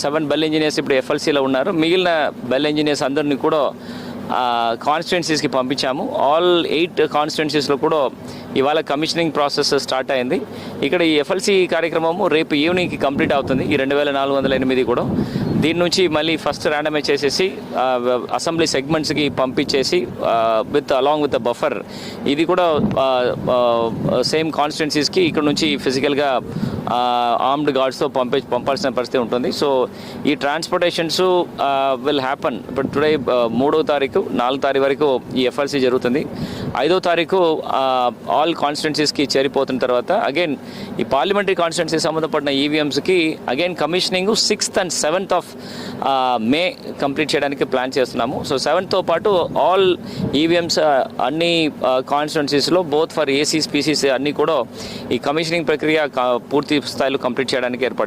Seven bell engineers ఇప్పుడు ఎఫ్ఎల్సీలో ఉన్నారు. మిగిలిన బెల్ ఇంజనీర్స్ అందరినీ కూడా కాన్స్టిట్యున్సీస్కి పంపించాము. ఆల్ 8 కాన్స్టిట్యున్సీస్లో కూడా ఇవాళ కమిషనింగ్ ప్రాసెస్ స్టార్ట్ అయింది. ఇక్కడ ఈ ఎఫ్ఎల్సీ కార్యక్రమము రేపు ఈవినింగ్కి కంప్లీట్ అవుతుంది. ఈ 2408 కూడా దీని నుంచి మళ్ళీ ఫస్ట్ ర్యాండమైజ్ చేసేసి అసెంబ్లీ సెగ్మెంట్స్కి పంపించేసి అలాంగ్ విత్ బఫర్ ఇది కూడా సేమ్ కాన్స్టిట్యున్సీస్కి ఇక్కడ నుంచి ఫిజికల్గా ఆర్మ్డ్ గార్డ్స్తో పంపాల్సిన పరిస్థితి ఉంటుంది. సో ఈ ట్రాన్స్పోర్టేషన్స్ విల్ హ్యాపన్. ఇప్పుడు టుడే 3వ తారీఖు 4వ తారీఖు వరకు ఈ ఎఫ్ఎల్సీ జరుగుతుంది. 5వ తారీఖు ఆల్ కాన్స్టిట్యున్సీస్కి చేరిపోతున్న తర్వాత అగైన్ ఈ పార్లమెంటరీ కాన్స్టిట్యున్సీ సంబంధపడిన ఈవీఎంస్కి again commissioning 6th and 7th of May complete చేయడానికి ప్లాన్ చేస్తున్నాము. సో 7th పాటు ఆల్ ఈవీఎంస్ అన్ని కాన్స్టిట్యున్సీస్లో బోత్ ఫర్ ఏసీస్ పీసీస్ అన్నీ కూడా ఈ కమిషనింగ్ ప్రక్రియ పూర్తి స్థాయిలో కంప్లీట్ చేయడానికి ఏర్పాటు